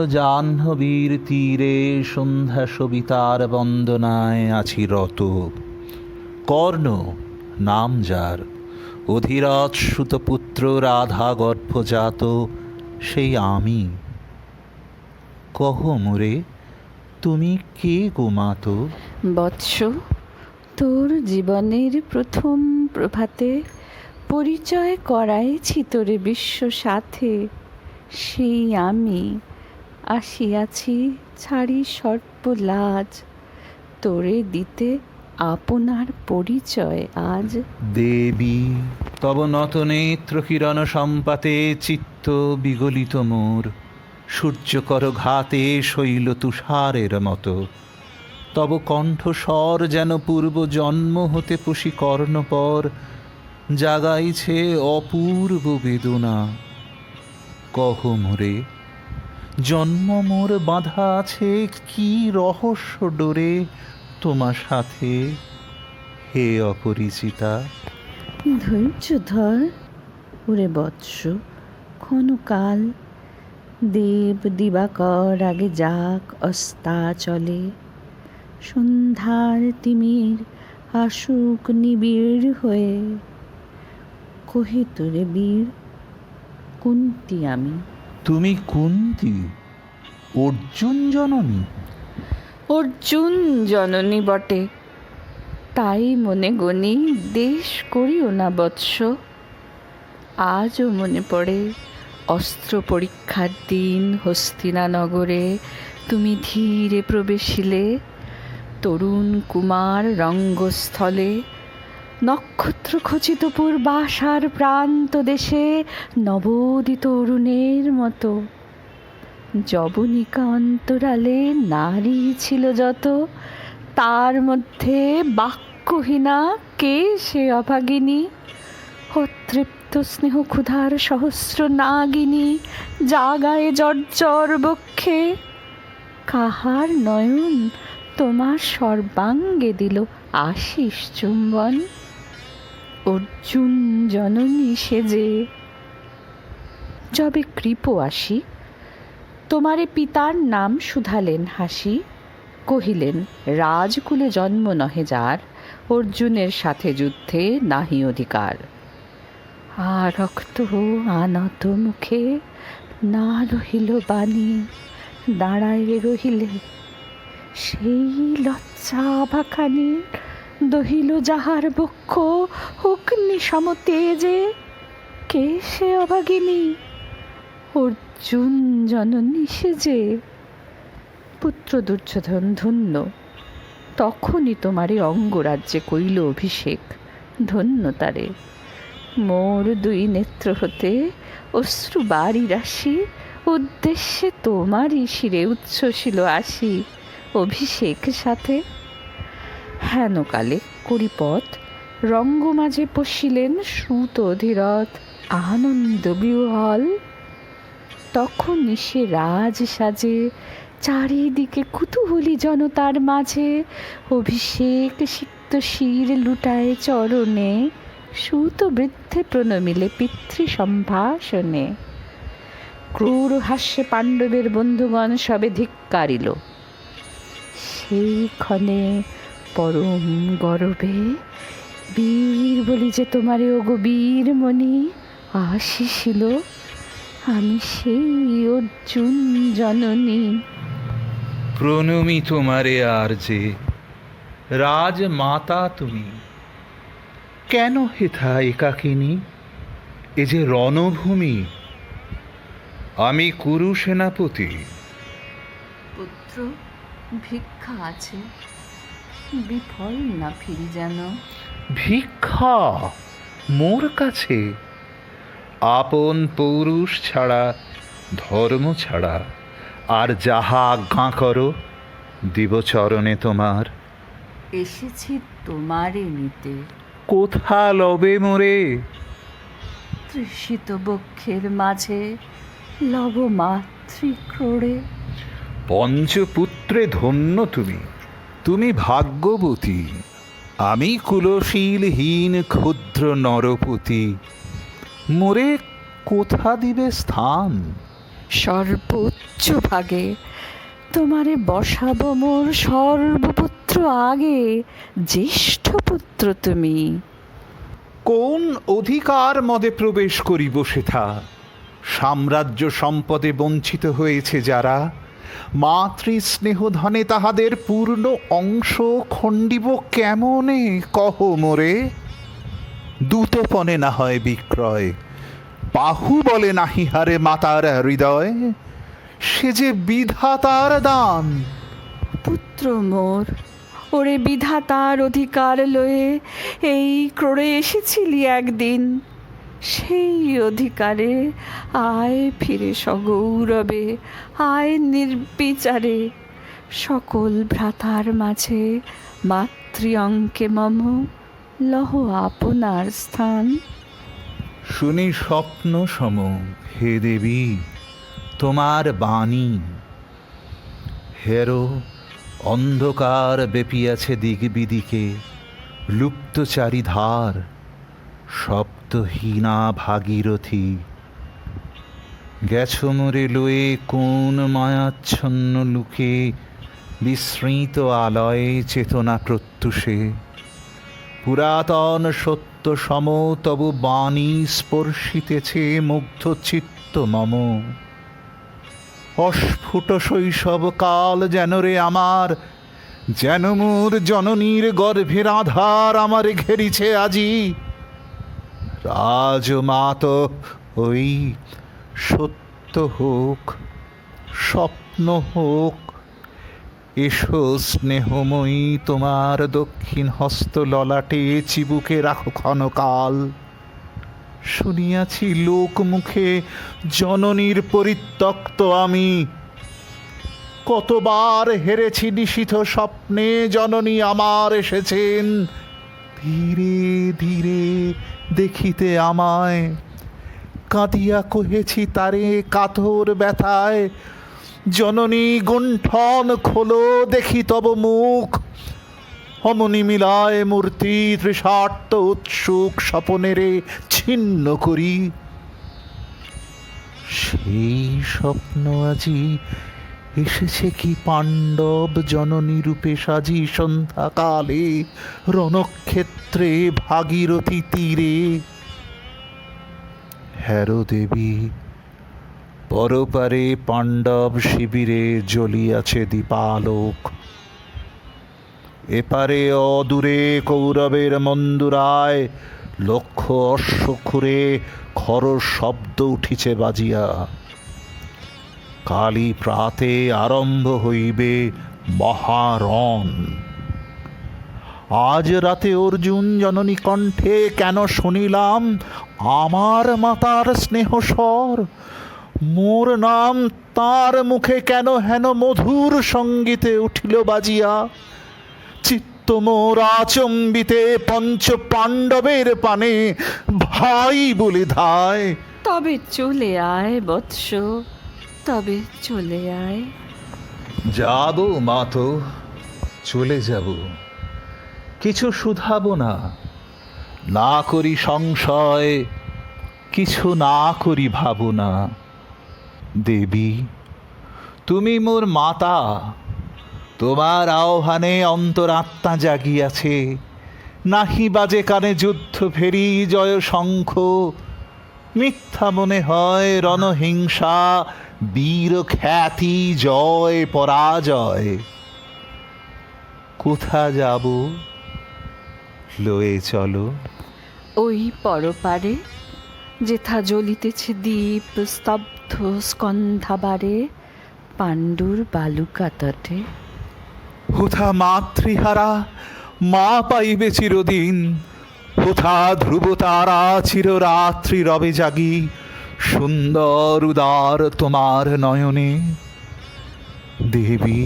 জাহ্নবীর তীরে সন্ধ্যা সবিতার বন্দনায় আছি রত। কর্ণ নাম যার, অধিরথ সুতপুত্র রাধা গর্ভজাত, সেই আমি। কহ মোরে, তুমি কে গো মাতো? বৎস, তোর জীবনের প্রথম প্রভাতে পরিচয় করাইছি তোরে বিশ্ব সাথে। সেই আমি আসিয়াছি ছাড়ি সর্বলাজ, তোরে দিতে আপনার পরিচয় আজ। দেবী, তব নত নেত্র কিরণ সম্পাতে চিত্ত বিগলিত মোর, সূর্যকর ঘাতে শৈল তুষারের মতো। তব কণ্ঠস্বর যেন পূর্ব জন্ম হতে পশি কর্ণপর, জাগাইছে অপূর্ব বেদনা। কহ মোরে, জন্ম মোর বাঁধা আছে কি রহস্য ডোরে তোমার সাথে, হে অপরিচিতা? ধৈর্য ধর ওরে বৎস, ক্ষণকাল দেব দিবাকর আগে যাক অস্তাচলে। সন্ধ্যার তিমির আসুক নিবিড় হয়ে, কহি তোরে বীর, কুন্তি আমি। তুমি কুন্তি, অর্জুন জননী? অর্জুন জননী বটে, তাই মনে গনি দেশ করিও না বৎস। আজও মনে পড়ে অস্ত্র পরীক্ষার দিন হস্তিনানগরে তুমি ধীরে প্রবেশিলে। তরুণ কুমার রঙ্গস্থলে, নক্ষত্র খচিত পূর্বাশার প্রান্ত দেশে নবোদিত অরুণের মতো। যবনিকা অন্তরালে নারী ছিল যত, তার মধ্যে বাক্যহীনা কে সে অভাগিনী। অতৃপ্ত স্নেহ ক্ষুধার সহস্র নাগিনী, জাগায় জর্জর বক্ষে। কাহার নয়ন তোমার সর্বাঙ্গে দিল আশিস চুম্বন? অর্জুন জননী সেজে। যবে কৃপ আসি, তোমারে পিতার নাম শুধালেন হাসি। কহিলেন, রাজকুলে জন্ম নহে যার, অর্জুনের সাথে যুদ্ধে নাহি অধিকার। আর রক্ত আনত মুখে না রহিল বাণী, দাঁড়ায় রহিলে সেই লজ্জা আভাখানি। দহিল যাহার বক্ষ অগ্নি সমতেজে, কে সে অভাগিনী? অর্জুন জননী সেজে। পুত্র দুর্যোধন ধন্য, তখনই তোমারে অঙ্গরাজ্যে কইল অভিষেক, ধন্য তারে। মোর দুই নেত্র হতে অশ্রু বারি রাশি, উদ্দেশ্যে তোমারই শিরে উচ্ছ্বসিল আসি অভিষেক সাথে। হেনকালে করিপথ রঙ্গ মাঝে পশিলেন সুত অধিরথ, আনন্দ বিহ্বল। তখন সে রাজ সাজে, চারিদিকে কুতূহলী জনতার মাঝে। অভিষেক সিক্ত শির লুটায় চরণে, সুত বৃদ্ধে প্রণমিলে পিতৃ সম্ভাষণে। ক্রূর হাস্যে পাণ্ডবের বন্ধুগণ সবে ধিক্কারিল। সেই ক্ষণে পরম গর্বে বীর বলি যে তোমারে ওগো বীরমণি আসিছিল, আমি সেই অর্জুন জননী। প্রণমি তোমারে আর যে, রাজমাতা তুমি। কেন হেথা একাকিনী, এ যে রণভূমি? আমি কুরু সেনাপতি। পুত্র, ভিক্ষা আছে, বিফল না ফিরি যেন। ভিক্ষা মোর কাছে? আপন পৌরুষ ছাড়া, ধর্ম ছাড়া, আর যাহা আজ্ঞা করো দিব চরণে তোমার। এসেছি তোমারে নিতে। কোথা লবে মোরে? তৃষিত বক্ষের মাঝে লব মাতৃক্রোড়ে। পঞ্চপুত্রে ধন্য তুমি, তুমি ভাগ্যবতী। আমি কুলশীলহীন ক্ষুদ্র নরপতি। মোরে কোথা দিবে স্থান? সর্বোচ্চ ভাগে তোমারে বসাবো মোর সর্বপুত্র আগে, জ্যেষ্ঠ পুত্র তুমি। কোন অধিকার মদে প্রবেশ করিব সেথা? সাম্রাজ্য সম্পদে বঞ্চিত হয়েছে যারা, মাতৃস্নেহ ধনে তাহাদের পূর্ণ অংশ খণ্ডিব কেমনে কহ মোরে? দূতপনে না হয় বিক্রয়, বাহু বলে নাহি হারে মাতার হৃদয়, সে যে বিধাতার দান। পুত্র মোর, ওরে বিধাতার অধিকার লয়ে এই ক্রোড়ে এসেছিলি একদিন, সেই অধিকারে আয় ফিরে সগৌরবে, আয় নির্বিচারে। সকল ভ্রাতার মাঝে মাতৃ অঙ্কে মম, লহ আপনার স্থান। শুনি স্বপ্ন সম হে দেবী তোমার বাণী। হেরো অন্ধকার বেপিয়াছে দিক বিদিকে, লুপ্ত চারিধার শব্দহীনা ভাগীরথী। গেছ মোরে লয়ে কোন মায়াচ্ছন্ন লুকে, বিস্মৃত আলয়ে চেতনা প্রত্যুষে। পুরাতন সত্য সম তব বাণী স্পর্শিতেছে মুগ্ধ চিত্ত মম। অস্ফুট শৈশব কাল যেন রে আমার, যেন মোর জননীর গর্ভের আধার আমার ঘেরিছে আজি। রাজমাত ওই সত্য হোক, স্বপ্ন হোক, এসো স্নেহময়ী তোমার দক্ষিণ হস্ত ললাটে চিবুকে রাখো ক্ষণকাল। শুনিয়াছি লোক মুখে জননীর পরিত্যক্ত আমি, কতবার হেরেছি নিশীথ স্বপ্নে জননী আমার এসেছেন ধীরে ধীরে দেখিতে আমায়। কাঁদিয়া কহেছি তারে কাতর ব্যথায়, জননী গুণ্ঠন খোলো দেখি তব মুখ। অমনি মিলায় মূর্তি তৃষার্ত উৎসুক স্বপনেরে ছিন্ন করি। সেই স্বপ্ন আজি এসেছে কি পাণ্ডব জননী রূপে সাজি সন্ধ্যাকালে রণক্ষেত্রে ভাগীরথী তীরে। হ্যারো দেবী, পরপারে পাণ্ডব শিবিরে জ্বলিয়াছে দীপালোক, এপারে অদূরে কৌরবের মন্দুরায় লক্ষ অশ্বক্ষুরে খরচ শব্দ উঠিছে বাজিয়া। কালী প্রাতে আরম্ভ হইবে মহারণ। আজ রাতে অর্জুন জননী কণ্ঠে কেন শুনিলাম আমার মাতার স্নেহস্বর, মোর নাম তার মুখে কেন হেন মধুর সঙ্গীতে উঠিল বাজিয়া। চিত্ত মোর আচম্বিতে পঞ্চ পাণ্ডবের পানে ভাই বলে ধায়। তবে চলে আয় বৎস, তবে চলে আয়। যাব মাতো, চলে যাব, কিছু শুধাবো না, না করি সংশয়, কিছু না করি ভাবনা। দেবী তুমি মোর মাতা, তোমার আহ্বানে অন্তরাত্মা জাগিয়াছে। নাহি বাজে কানে যুদ্ধ ফেরি জয় শঙ্খ, মিথ্যা মনে হয় রণহিংসা বীর খ্যাতি জয় পরাজয়। কোথা যাব লয়ে চলো? ওই পরপারে যেথা জ্বলিতেছে দীপ স্তব্ধ স্কন্ধাবারে, পাণ্ডুর বালুকা তটে। হুথা মাতৃহারা মা পাইবে চিরদিন, হুথা ধ্রুব তারা চিররাত্রি রবে জাগি। সুন্দর উদার তোমার নয়নে দেবী,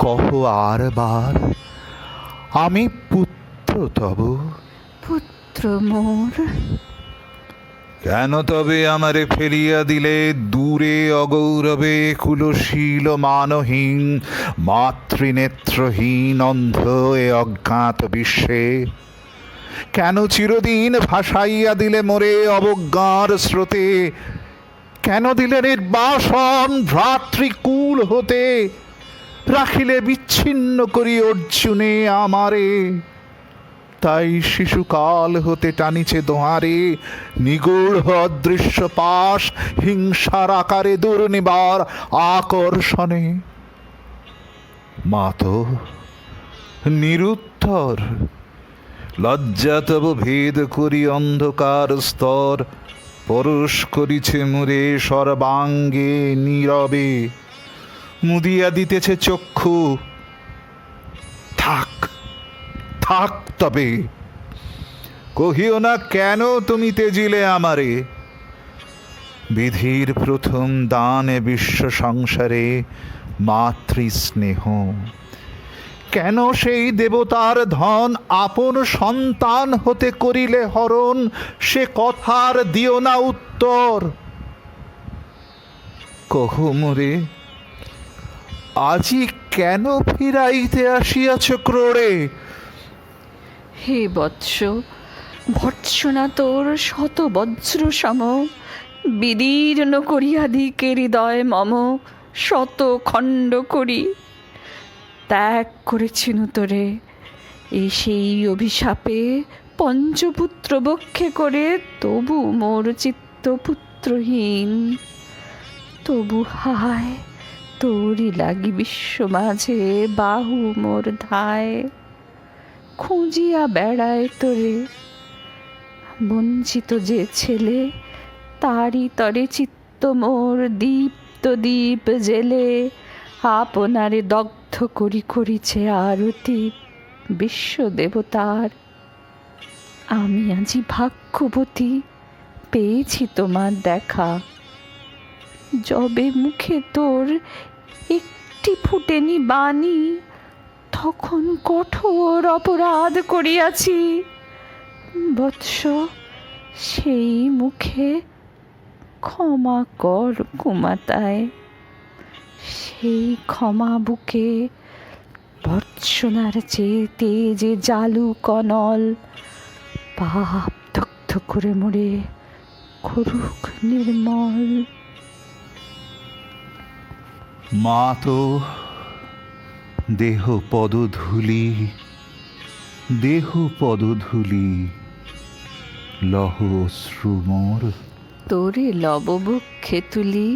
কহ আর বার আমি পুত্র তব। পুত্র মোর, কেন তবে আমারে ফেলিয়া দিলে দূরে অগৌরবে কুলশীল মানহীন মাতৃনেত্রহীন অন্ধ এ অজ্ঞাত বিশ্বে? কেন চিরদিন ভাসাইয়া দিলে মোরে অবজ্ঞার স্রোতে? কেন দিলে নির্বাসন ভ্রাতৃকুল হতে, রাখিলে বিচ্ছিন্ন করি অর্জুনে আমারে। তাই শিশুকাল হতে টানিছে দোহারে নিগূঢ় অদৃশ্য পাশ, হিংসার আকারে দুর্নিবার আকর্ষণে। মা তো নিরুত্তর, লজ্জা তব ভেদ করি অন্ধকার স্তর, পরশ করিছে মুরে সর্বাঙ্গে নীরবে, মুদিয়া দিতেছে চক্ষু। থাক থাক তবে, কহিও না কেন তুমি তেজিলে আমারে। বিধির প্রথম দানে বিশ্ব সংসারে মাতৃস্নেহ, কেন সেই দেবতার ধন আপন সন্তান হতে করিলে হরণ, সে কথার দিও না উত্তর। কহো মোরে, আজি কেন ফিরাইতে আসিয়াছ ক্রোড়ে। হে বৎস, ভর্ৎসনা তোর শত বজ্র সম, বিদীর্ণ করিয়া দিকে হৃদয় মম, শত খণ্ড করি ত্যাগ করেছিনু তোরে। এই সেই অভিশাপে পঞ্চপুত্র বক্ষে করে, তবু মোর চিত্ত পুত্রহীন। তবু হায় তোরই লাগি বিশ্ব মাঝে বাহু মোর ধায়, খুঁজিয়া বেড়ায় তোরে। বঞ্চিত যে ছেলে, তারই তরে চিত্ত মোর দীপ্ত দীপ জেলে, আপনারে দগ্ধ করি করিছে আরতি বিশ্ব দেবতার। আমি আজি ভাগ্যবতী, পেয়েছি তোমার দেখা। যবে মুখে তোর একটি ফুটেনি বাণী, তখন কঠোর অপরাধ করিয়াছি। বৎস, সেই মুখে ক্ষমা কর কুমাতায়, সেই ক্ষমা বুকে ভর্ৎসনার চেয়ে তেজে জালু কনল, পাপ দগ্ধ করে মোরে করুক নির্মল। মা তো দেহ পদধূলি, দেহ পদধূলি, লহ অশ্রু মোর। তোরে লববক্ষে তুলি,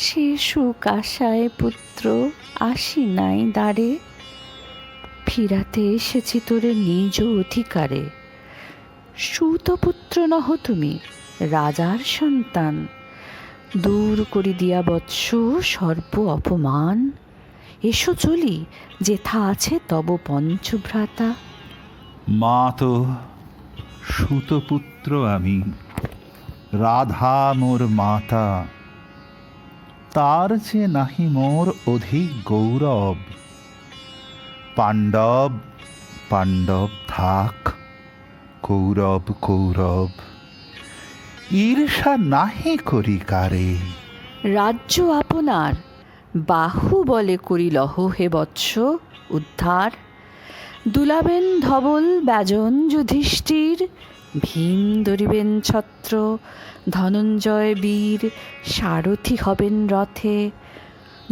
সে সুখ আশায় পুত্র আসি নাই দ্বারে। ফিরাতে এসেছি তোরে নিজ অধিকারে। সুতপুত্র নহ তুমি, রাজার সন্তান। দূর করি দিয়া বৎস সর্ব অপমান। এসো চলি, যেথা আছে তব পঞ্চভ্রাতা। মা তো সুতপুত্র আমি, রাধা মোর মাতা। তার যে নাহি মোর অধিক গৌরব। পাণ্ডব পাণ্ডব থাক, কৌরব কৌরব, ঈর্ষা নাহি করি কারে। রাজ্য আপনার, বাহু বলে করিলহ হে বৎস উদ্ধার। দুলাবেন ধবল ব্যজন যুধিষ্ঠির, ভীম ধরিবেন ছত্র, ধনঞ্জয় বীর সারথি হবেন রথে।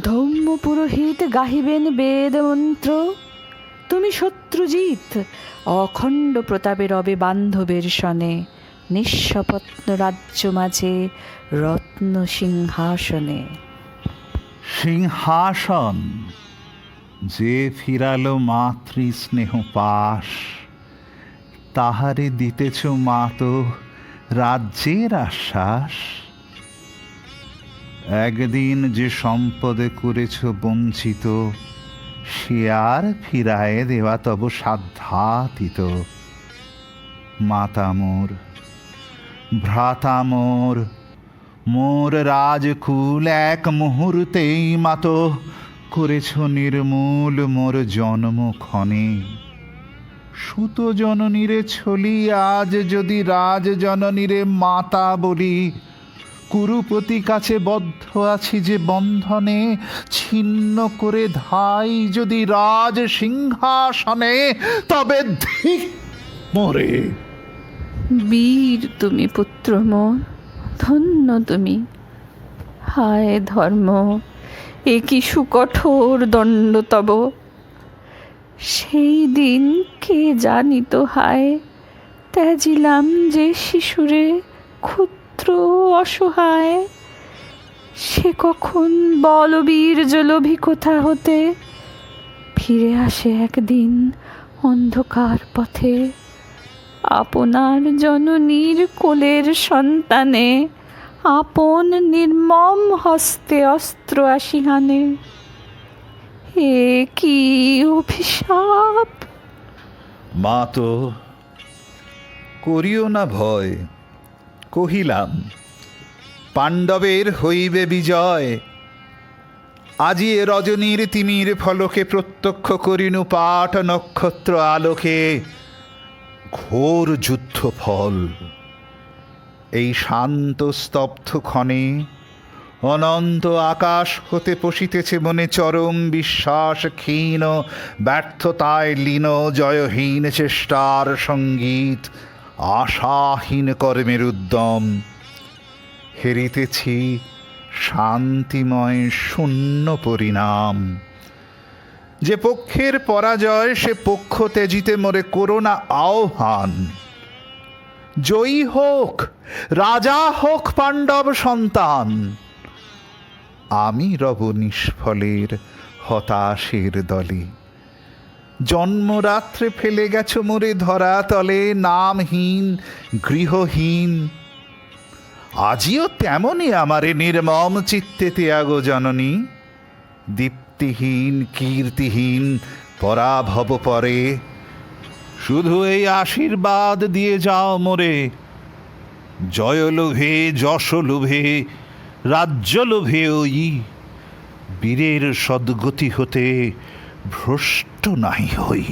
ধৌম্য পুরোহিত গাহিবেন বেদ মন্ত্র, তুমি শত্রুজিৎ অখণ্ড প্রতাপে রবে বান্ধবের সনে। নিঃস্বপত্ন রাজ্য মাঝে রত্ন সিংহাসনে। সিংহাসন যে ফিরালো মাতৃ স্নেহ পাশ, তাহারে দিতেছ মা তো রাজ্যের আশ্বাস। একদিন যে সম্পদে করেছ বঞ্চিত, সে আর ফিরায়ে দেওয়া তব সাধ্যাতীত। মাতা মোর, ভ্রাতা মোর, মোর রাজকুল এক মুহূর্তেই মাত করেছ নির্মূল মোর জন্মক্ষণে। সুত জননীরে ছলি আজ যদি রাজ জননীরে মাতা বলি, কুরুপতি কাছে বদ্ধ আছি যে বন্ধনে, ছিন্ন করে ধাই যদি রাজ সিংহাসনে, তবে ধিক মোরে। বীর তুমি পুত্র মোর, ধন্য তুমি। হায় ধর্ম, এ কি সুকঠোর দণ্ড তব। সেই দিন কে জানিত হায়, ত্যাজিলাম যে শিশুরে ক্ষুদ্র অসহায়। সে কখন বলবীর জলভি কোথা হতে ফিরে আসে একদিন অন্ধকার পথে। আপনার জননীর কোলের সন্তানে আপন নির্মম হস্তে অস্ত্র আসিহানে। এ কি অভিশাপ! মা তো করিও না ভয়, কহিলাম পাণ্ডবের হইবে বিজয়। আজি এ রজনীর তিমির ফলকে প্রত্যক্ষ করিনু পাঠ নক্ষত্র আলোকে ঘোর যুদ্ধ ফল। এই শান্ত স্তব্ধ ক্ষণে অনন্ত আকাশ হতে পশিতেছে মনে চরম বিশ্বাস ক্ষীণ ব্যর্থতায় লীন জয়হীন চেষ্টার সঙ্গীত আশাহীন কর্মের উদ্যম। হেরিতেছি শান্তিময় শূন্য পরিণাম। যে পক্ষের পরাজয় সে পক্ষ ত্যাজিতে মোরে করোনা আহ্বান। জয়ী হোক, রাজা হোক পাণ্ডব সন্তান, আমি রব নিষ্ফলের হতাশের দলে। জন্মরাত্রে ফেলে গেছ মোরে ধরা তলে নামহীন গৃহহীন। আজিও তেমনই আমারে নির্মম চিত্তে ত্যাগ জননী। দীপ্তিহীন কীর্তিহীন পরাভব পরে শুধু এই আশীর্বাদ দিয়ে যাও মোরে, জয় লোভে যশ লোভে রাজ্য লোভে ওই বীরের সদ্গতি হতে ভ্রষ্ট নাহি হই।